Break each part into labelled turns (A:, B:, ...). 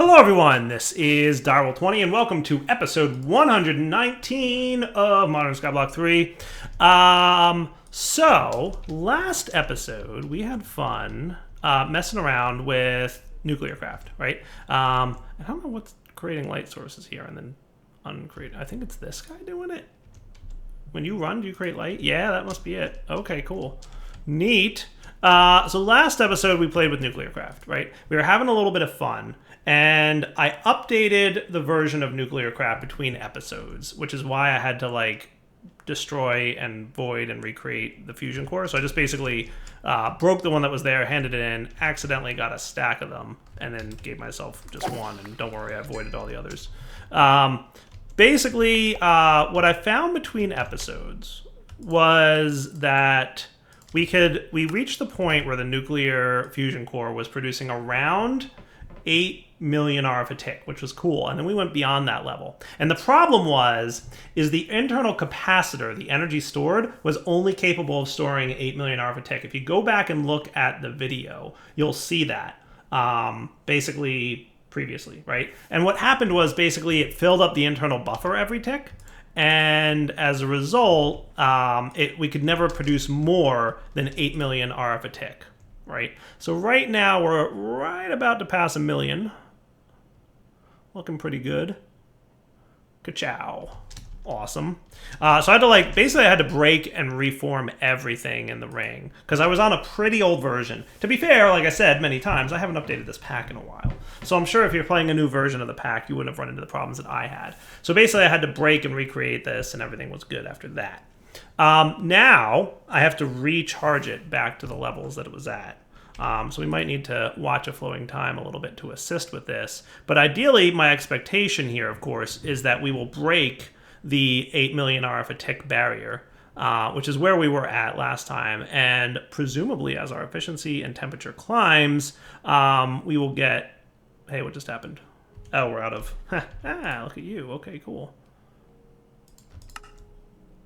A: Hello everyone, this is Direwolf20 and welcome to episode 119 of Modern Skyblock 3. So, last episode we had fun messing around with nuclear craft, right? I don't know what's creating light sources here and then uncreate. I think it's this guy doing it. When you run, do you create light? Yeah, that must be it. Okay, cool. Neat. So last episode we played with nuclear craft, right? We were having a little bit of fun. And I updated the version of nuclear craft between episodes, which is why I had to destroy and void and recreate the fusion core. So I just basically broke the one that was there, handed it in, accidentally got a stack of them, and then gave myself just one. And don't worry, I voided all the others. Basically, what I found between episodes was that we reached the point where the nuclear fusion core was producing around 8 million RF a tick, which was cool. And then we went beyond that level. And the problem is the internal capacitor, the energy stored, was only capable of storing 8 million RF a tick. If you go back and look at the video, you'll see that basically previously, right? And what happened was basically it filled up the internal buffer every tick. And as a result, we could never produce more than 8 million RF a tick. Right? So right now we're right about to pass 1 million. Looking pretty good. Ka-chow. Awesome. So I had to basically I had to break and reform everything in the ring because I was on a pretty old version. To be fair, like I said many times, I haven't updated this pack in a while. So I'm sure if you're playing a new version of the pack, you wouldn't have run into the problems that I had. So basically I had to break and recreate this and everything was good after that. Now I have to recharge it back to the levels that it was at. So we might need to watch a flowing time a little bit to assist with this. But ideally, my expectation here, of course, is that we will break the 8 million RF a tick barrier, which is where we were at last time. And presumably, as our efficiency and temperature climbs, we will get... Hey, what just happened? Oh, we're out of... look at you. Okay, cool.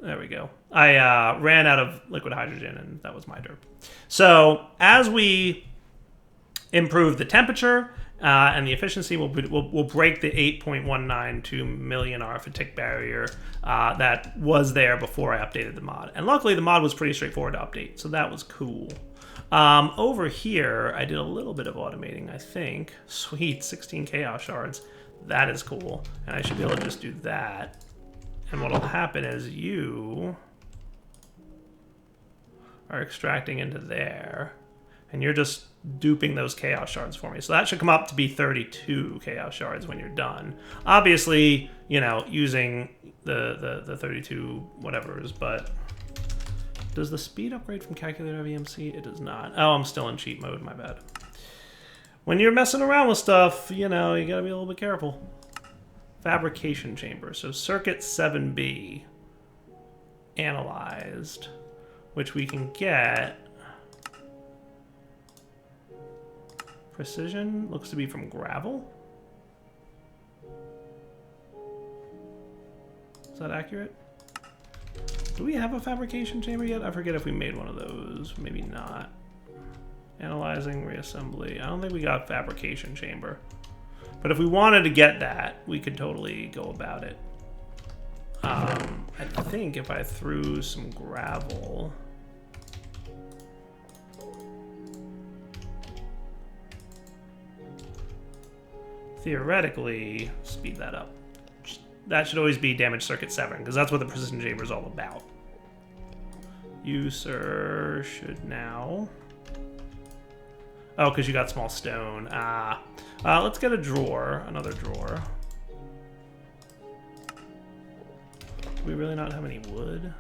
A: There we go. I ran out of liquid hydrogen, and that was my derp. So as we improve the temperature and the efficiency, we'll break the 8.192 million RF a tick barrier that was there before I updated the mod. And luckily, the mod was pretty straightforward to update, so that was cool. Over here, I did a little bit of automating, I think. Sweet, 16 chaos shards. That is cool. And I should be able to just do that. And what'll happen is you are extracting into there, and you're just duping those chaos shards for me. So that should come up to be 32 chaos shards when you're done. Obviously, you know, using the 32 whatevers, but does the speed upgrade from calculator of EMC? It does not. Oh, I'm still in cheat mode, my bad. When you're messing around with stuff, you know, you gotta be a little bit careful. Fabrication chamber. So circuit 7B analyzed, which we can get. Precision looks to be from gravel. Is that accurate? Do we have a fabrication chamber yet? I forget if we made one of those. Maybe not. Analyzing, reassembly. I don't think we got fabrication chamber. But if we wanted to get that, we could totally go about it. I think if I threw some gravel... Theoretically, speed that up. That should always be damage circuit 7, because that's what the precision chamber is all about. You, sir, should now... Oh, because you got small stone. Let's get a drawer, another drawer. Do we really not have any wood?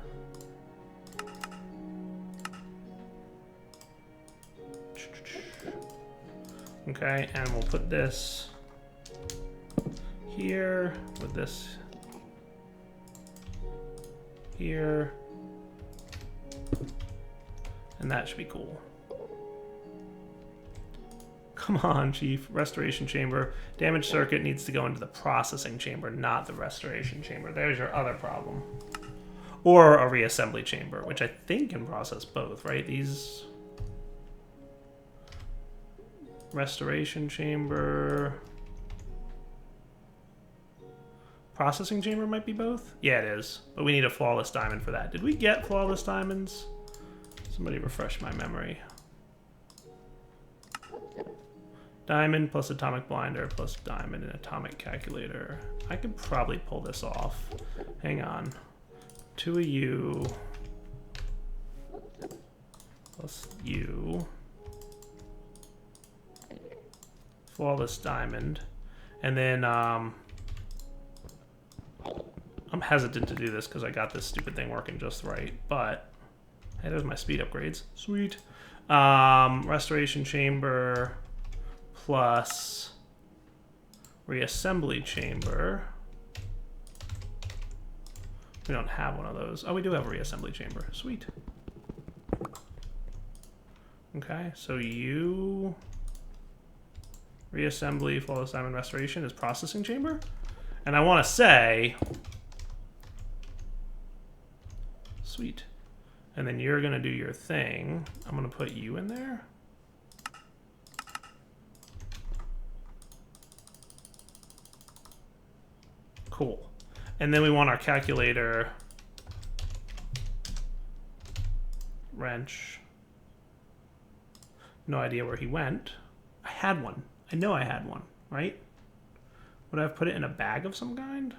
A: Okay, and we'll put this here with this here. And that should be cool. Come on, Chief. Restoration chamber. Damage circuit needs to go into the processing chamber, not the restoration chamber. There's your other problem. Or a reassembly chamber, which I think can process both, right? These... Restoration chamber... Processing chamber might be both? Yeah, it is. But we need a flawless diamond for that. Did we get flawless diamonds? Somebody refresh my memory. Diamond plus atomic blinder plus diamond and atomic calculator. I could probably pull this off. Hang on. 2 of you plus you. Flawless diamond. And then I'm hesitant to do this because I got this stupid thing working just right, but hey, there's my speed upgrades. Sweet. Restoration chamber plus reassembly chamber. We don't have one of those. Oh, we do have a reassembly chamber. Sweet. Okay, so you... Reassembly, flawless diamond restoration is processing chamber. And I want to say... Sweet. And then you're going to do your thing. I'm going to put you in there. Cool. And then we want our calculator, wrench. No idea where he went. I had one. I know I had one, right? Would I have put it in a bag of some kind?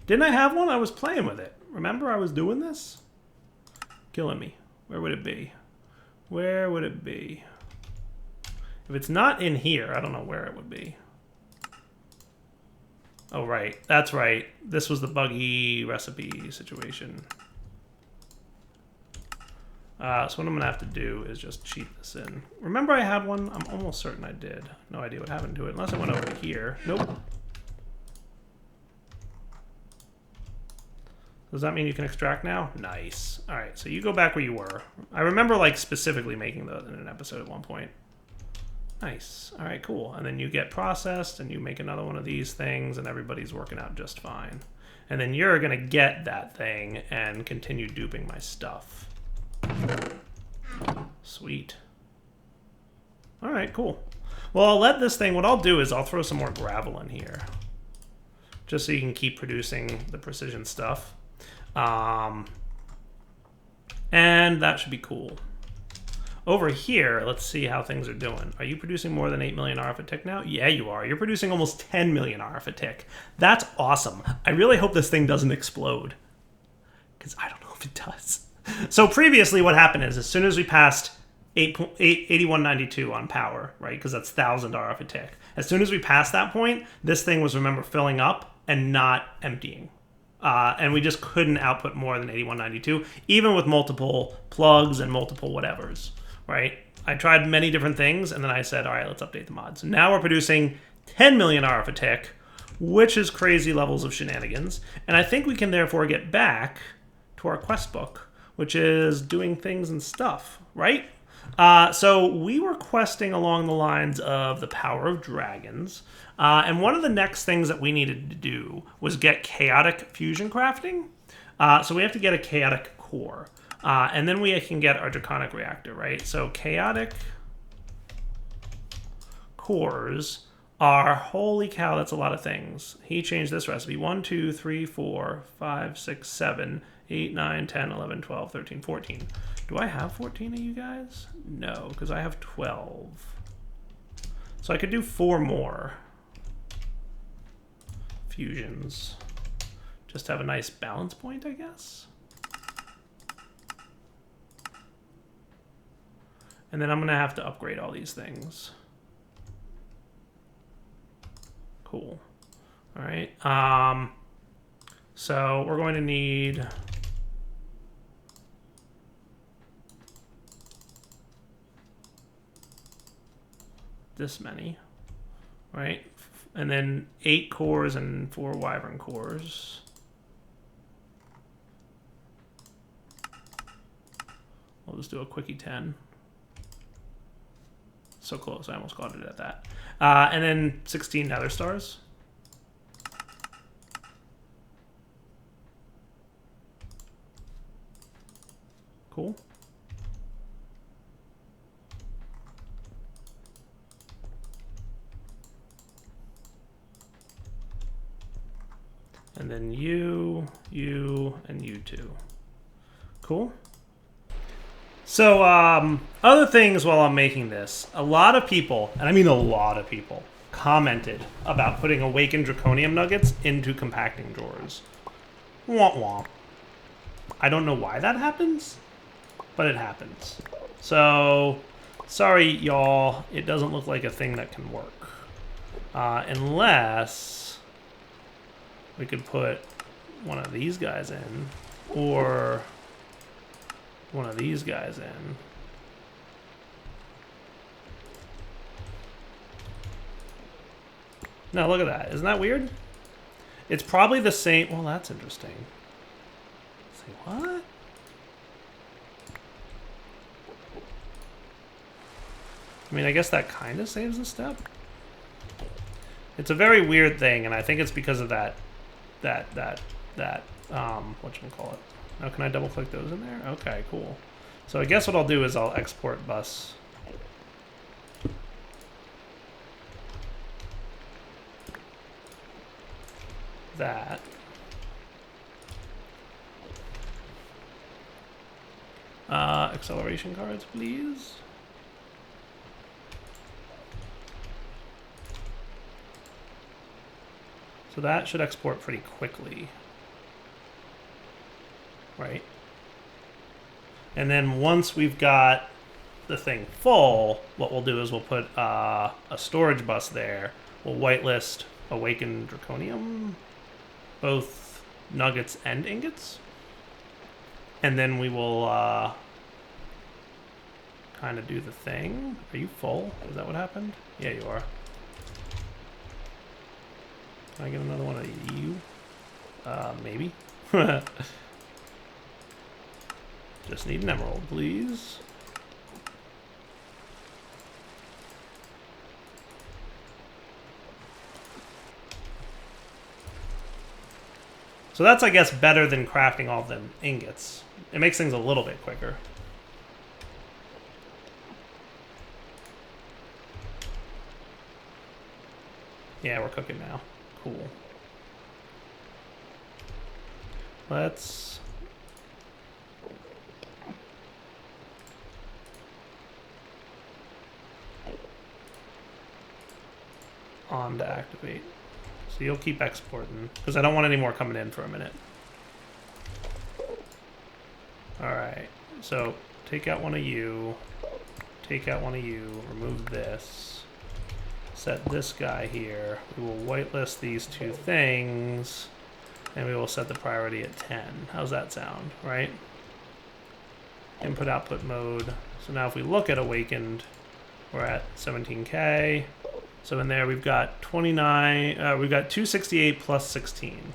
A: Didn't I have one? I was playing with it. Remember I was doing this? Killing me. Where would it be? Where would it be? If it's not in here, I don't know where it would be. Oh, right. That's right. This was the buggy recipe situation. So what I'm going to have to do is just cheat this in. Remember I had one? I'm almost certain I did. No idea what happened to it, unless I went over here. Nope. Does that mean you can extract now? Nice. All right, so you go back where you were. I remember, like, specifically making those in an episode at one point. Nice. All right, cool. And then you get processed, and you make another one of these things, and everybody's working out just fine. And then you're going to get that thing and continue duping my stuff. Sweet. All right, cool. Well, I'll let this thing... What I'll do is I'll throw some more gravel in here, just so you can keep producing the precision stuff. And that should be cool. Over here, let's see how things are doing. Are you producing more than 8 million RF a tick now? Yeah, you are. You're producing almost 10 million RF a tick. That's awesome. I really hope this thing doesn't explode, because I don't know if it does. So previously what happened is, as soon as we passed 8192 on power, right, because that's 1,000 RF a tick, as soon as we passed that point, this thing was, remember, filling up and not emptying. And we just couldn't output more than 8192, even with multiple plugs and multiple whatevers, right? I tried many different things, and then I said, all right, let's update the mod. So now we're producing 10 million RF a tick, which is crazy levels of shenanigans. And I think we can therefore get back to our quest book, which is doing things and stuff, right? So we were questing along the lines of the power of dragons. And one of the next things that we needed to do was get chaotic fusion crafting. So we have to get a chaotic core. And then we can get our draconic reactor, right? So chaotic cores are, holy cow, that's a lot of things. He changed this recipe. 1, 2, 3, 4, 5, 6, 7, 8, 9, 10, 11, 12, 13, 14. Do I have 14 of you guys? No, because I have 12. So I could do 4 more fusions. Just have a nice balance point, I guess. And then I'm going to have to upgrade all these things. Cool. All right. So we're going to need... this many, right? And then 8 cores and 4 wyvern cores. We'll just do a quickie 10. So close, I almost got it at that. And then 16 nether stars. Cool. And then you, and you two. Cool. So, other things while I'm making this, a lot of people, and I mean a lot of people, commented about putting awakened draconium nuggets into compacting drawers. Womp womp. I don't know why that happens, but it happens. So, sorry y'all, it doesn't look like a thing that can work. Unless we could put one of these guys in, or one of these guys in. No, look at that. Isn't that weird? It's probably the same. Well, that's interesting. Say what? I mean, I guess that kind of saves a step. It's a very weird thing, and I think it's because of that whatchamacallit. Oh, can I double click those in there? Okay, cool. So I guess what I'll do is I'll export bus. That. Acceleration cards, please. So that should export pretty quickly. Right? And then once we've got the thing full, what we'll do is we'll put a storage bus there. We'll whitelist awakened draconium, both nuggets and ingots. And then we will kind of do the thing. Are you full? Is that what happened? Yeah, you are. Can I get another one of you? Maybe. Just need an emerald, please. So that's, I guess, better than crafting all of them ingots. It makes things a little bit quicker. Yeah, we're cooking now. Cool. Let's... on to activate. So you'll keep exporting, because I don't want any more coming in for a minute. Alright, so take out one of you, take out one of you, remove this, set this guy here. We will whitelist these two things, and we will set the priority at 10. How's that sound, right? Input-output mode. So now if we look at Awakened, we're at 17K. So in there we've got 29, we've got 268 plus 16.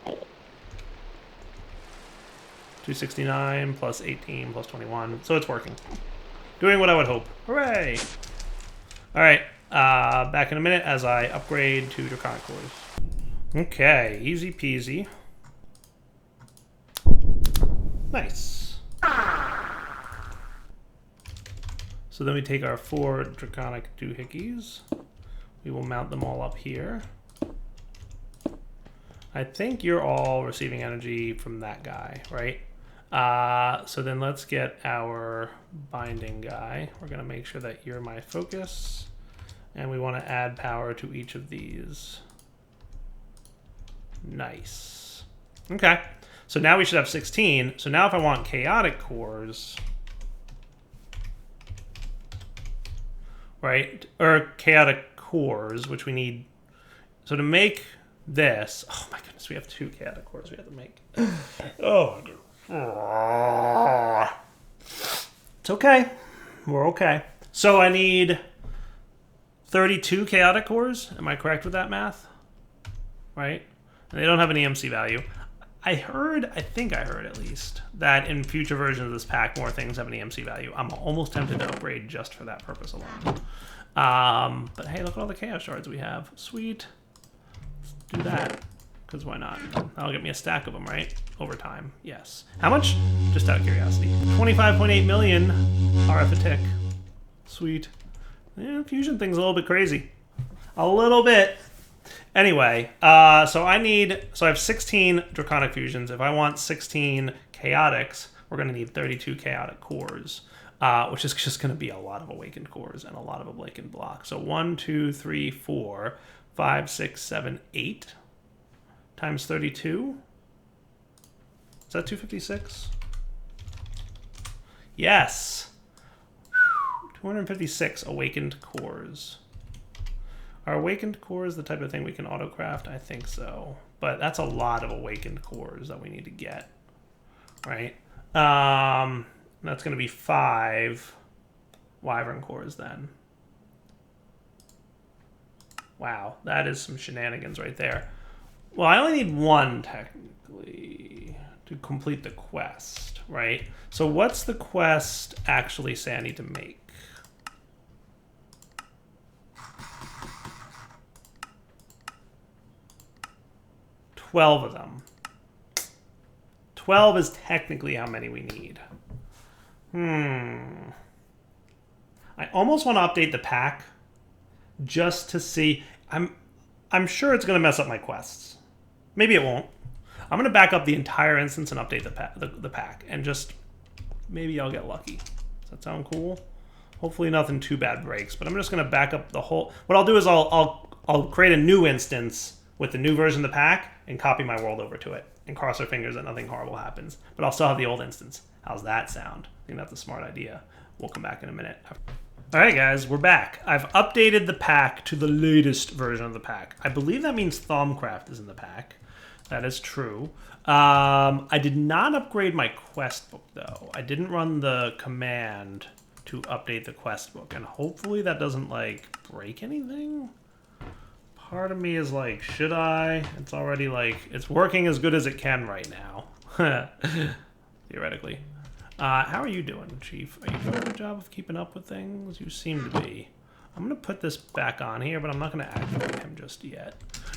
A: 269 plus 18 plus 21. So it's working. Doing what I would hope. Hooray! Alright, back in a minute as I upgrade to Draconic cores. Okay, easy peasy. Nice. So then we take our 4 Draconic doohickeys. We will mount them all up here. I think you're all receiving energy from that guy, right? So then let's get our binding guy. We're going to make sure that you're my focus. And we want to add power to each of these. Nice. Okay. So now we should have 16. So now if I want chaotic cores... right? Or chaotic cores, which we need. So to make this, oh my goodness, we have 2 chaotic cores we have to make. Oh, it's okay. We're okay. So I need 32 chaotic cores. Am I correct with that math? Right? And they don't have an EMC value. I think I heard at least, that in future versions of this pack, more things have an EMC value. I'm almost tempted to upgrade just for that purpose alone. But hey, look at all the chaos shards we have. Sweet. Let's do that, because why not? That'll get me a stack of them, right? Over time, yes. How much? Just out of curiosity. 25.8 million RF a tick. Sweet. Yeah, fusion thing's a little bit crazy. A little bit. Anyway, so I have 16 draconic fusions. If I want 16 chaotics, we're going to need 32 chaotic cores, which is just going to be a lot of awakened cores and a lot of awakened blocks. So 1, 2, 3, 4, 5, 6, 7, 8 times 32. Is that 256? Yes. 256 awakened cores. Are awakened cores the type of thing we can autocraft? I think so. But that's a lot of awakened cores that we need to get. Right? That's going to be 5 wyvern cores then. Wow, that is some shenanigans right there. Well, I only need 1 technically to complete the quest, right? So what's the quest actually say I need to make? 12 of them. 12 is technically how many we need. I almost want to update the pack just to see. I'm sure it's going to mess up my quests. Maybe it won't. I'm going to back up the entire instance and update the pack, and just maybe I'll get lucky. Does that sound cool? Hopefully nothing too bad breaks, but I'm just going to back up the whole. What I'll do is I'll create a new instance with the new version of the pack and copy my world over to it and cross our fingers that nothing horrible happens. But I'll still have the old instance. How's that sound? I think that's a smart idea. We'll come back in a minute. All right, guys, we're back. I've updated the pack to the latest version of the pack. I believe that means Thaumcraft is in the pack. That is true. I did not upgrade my quest book, though. I didn't run the command to update the quest book, and hopefully that doesn't, like, break anything. Part of me is like, should I? It's already like, it's working as good as it can right now. Theoretically. How are you doing, Chief? Are you doing a good job of keeping up with things? You seem to be. I'm going to put this back on here, but I'm not going to activate him just yet.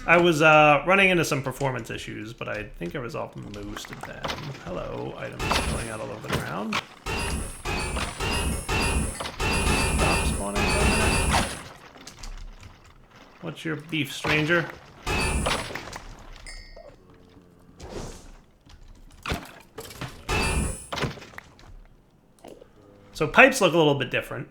A: I was running into some performance issues, but I think I resolved most of them. Hello, items falling out all over the ground. Stop spawning for a minute. What's your beef, stranger? So pipes look a little bit different.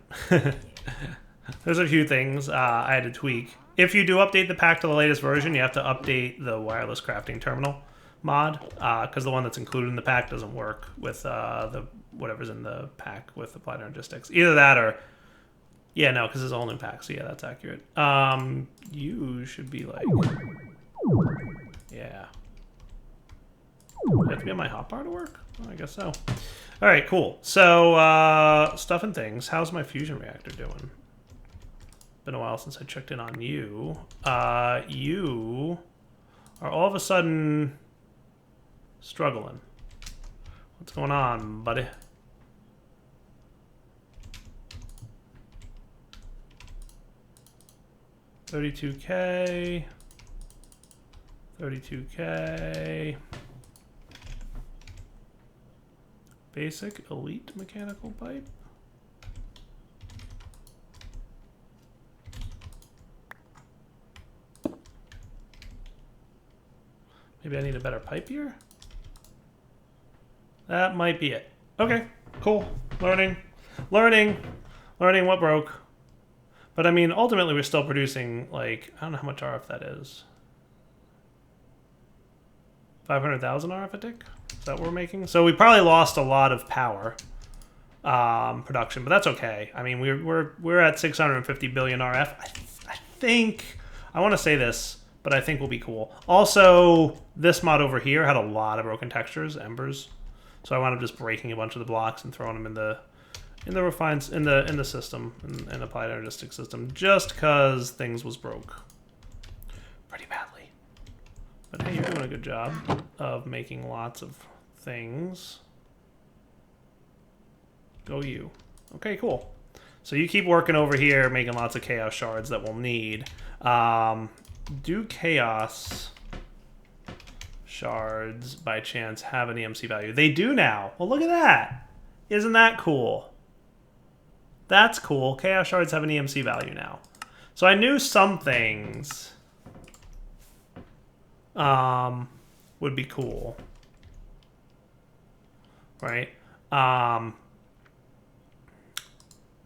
A: There's a few things I had to tweak. If you do update the pack to the latest version, you have to update the wireless crafting terminal mod, because the one that's included in the pack doesn't work with the whatever's in the pack with applied energistics. Either that or... Yeah, no, because it's a whole new pack, so yeah, that's accurate. You should be like... Yeah. Do I have to be on my hotbar to work? Oh, I guess so. Alright, cool. So, stuff and things. How's my fusion reactor doing? Been a while since I checked in on you. You are all of a sudden struggling. What's going on, buddy? $32K. $32K. Basic elite mechanical pipe. Maybe I need a better pipe here? That might be it. Okay, cool. Learning what broke. But I mean, ultimately we're still producing, like, I don't know how much RF that is. 500,000 RF a tick? Is that what we're making? So we probably lost a lot of power production, but that's okay. I mean, we're at 650 billion RF. I think, I want to say this, but I think we'll be cool. Also, this mod over here had a lot of broken textures, embers. So I wound up just breaking a bunch of the blocks and throwing them in the system, in applied energistic system, just because things was broke pretty badly. But hey, you're doing a good job of making lots of things. Go you. Okay, cool. So you keep working over here, making lots of chaos shards that we'll need. Do chaos shards by chance have an EMC value? They do now. Well, look at that. Isn't that cool? That's cool. Chaos shards have an EMC value now. So I knew some things would be cool. Right?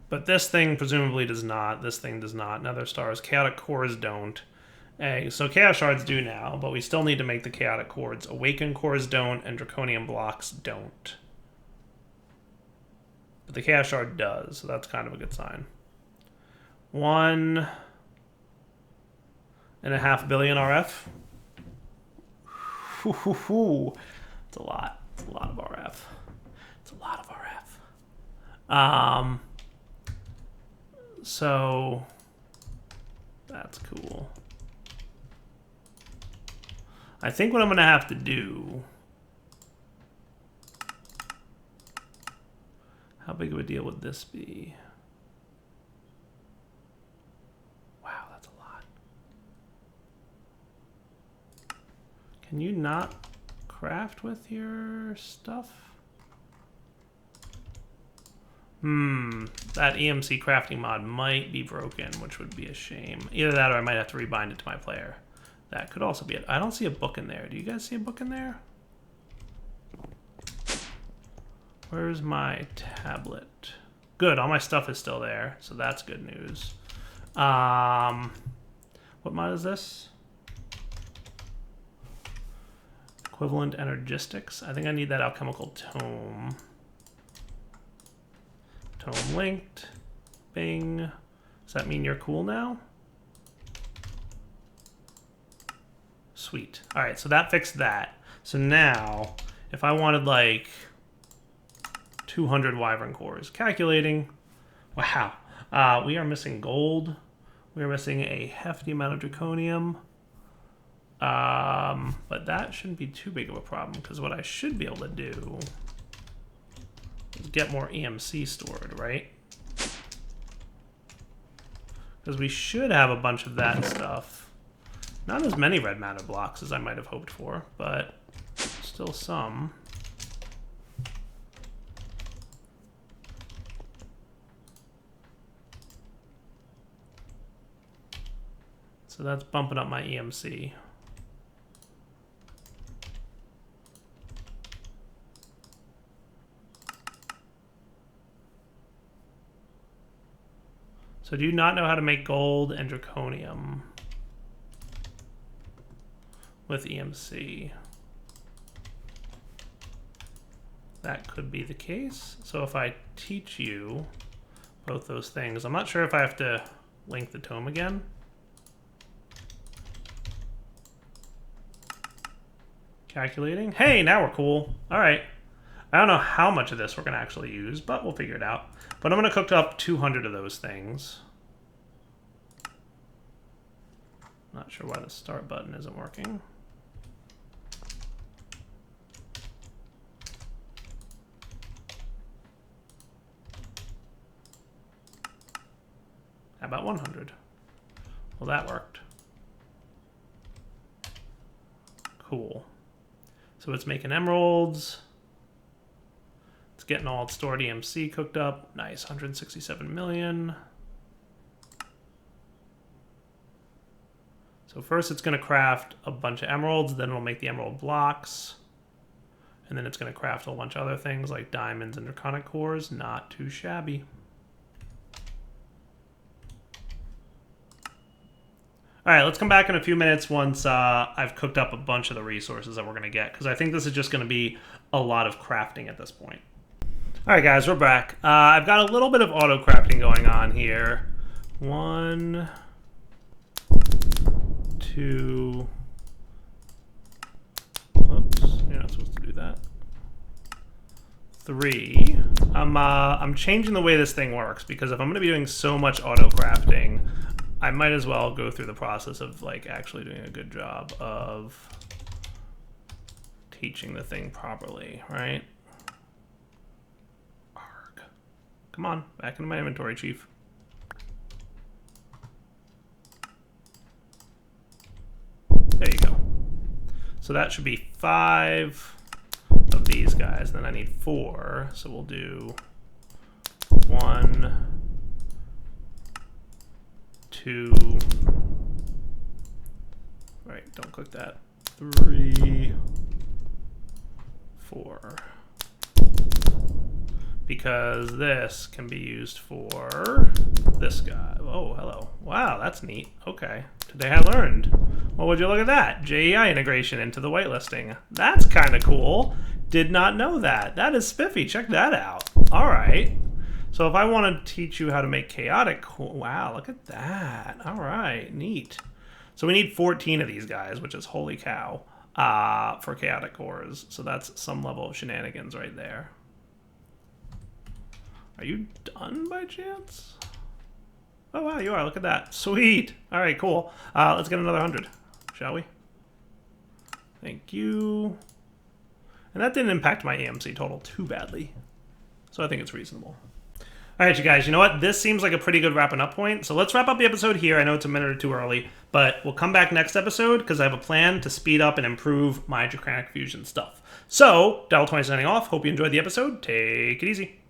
A: But this thing presumably does not. This thing does not. Nether stars. Chaotic cores don't. So chaos shards do now, but we still need to make the chaotic cores. Awaken cores don't, and draconium blocks don't. But the chaos shard does, so that's kind of a good sign. 1.5 billion RF. It's a lot. It's a lot of RF. It's a lot of RF. So that's cool. I think what I'm going to have to do... How big of a deal would this be? Wow, that's a lot. Can you not craft with your stuff? That EMC crafting mod might be broken, which would be a shame. Either that or I might have to rebind it to my player. That could also be it. I don't see a book in there. Do you guys see a book in there? Where's my tablet? Good, all my stuff is still there, so that's good news. What mod is this? Equivalent energistics. I think I need that alchemical tome. Tome linked. Bing. Does that mean you're cool now? Sweet. All right, so that fixed that. So now, if I wanted like 200 wyvern cores, calculating. Wow. We are missing gold. We are missing a hefty amount of draconium. But that shouldn't be too big of a problem, because what I should be able to do is get more EMC stored, right? Because we should have a bunch of that stuff. Not as many red matter blocks as I might have hoped for, but still some. So that's bumping up my EMC. So do you not know how to make gold and draconium with EMC? That could be the case. So if I teach you both those things, I'm not sure if I have to link the tome again. Calculating. Hey, now we're cool. All right. I don't know how much of this we're going to actually use, but we'll figure it out. But I'm going to cook up 200 of those things. Not sure why the start button isn't working. How about 100? Well, that worked. Cool. So it's making emeralds. It's getting all its stored EMC cooked up. Nice, 167 million. So first it's going to craft a bunch of emeralds, then it'll make the emerald blocks. And then it's going to craft a whole bunch of other things like diamonds and draconic cores. Not too shabby. All right, let's come back in a few minutes once I've cooked up a bunch of the resources that we're going to get, because I think this is just going to be a lot of crafting at this point. All right, guys, we're back. I've got a little bit of auto crafting going on here. 1, 2. Whoops, you're not supposed to do that. 3. I'm changing the way this thing works, because if I'm going to be doing so much auto crafting, I might as well go through the process of like actually doing a good job of teaching the thing properly, right? Arg. Come on, back into my inventory, Chief. There you go. So that should be 5 of these guys. Then I need 4, so we'll do 1, 2, right, don't click that. 3, 4. Because this can be used for this guy. Oh, hello. Wow, that's neat. Okay. Today I learned. Well, would you look at that? JEI integration into the whitelisting. That's kind of cool. Did not know that. That is spiffy. Check that out. All right. So if I want to teach you how to make chaotic... Wow, look at that. All right. Neat. So we need 14 of these guys, which is holy cow, for chaotic cores. So that's some level of shenanigans right there. Are you done by chance? Oh, wow, you are. Look at that. Sweet. All right, cool. Let's get another 100, shall we? Thank you. And that didn't impact my EMC total too badly. So I think it's reasonable. All right, you guys, you know what? This seems like a pretty good wrapping up point. So let's wrap up the episode here. I know it's a minute or two early, but we'll come back next episode because I have a plan to speed up and improve my draconic fusion stuff. So, Devil20 signing off. Hope you enjoyed the episode. Take it easy.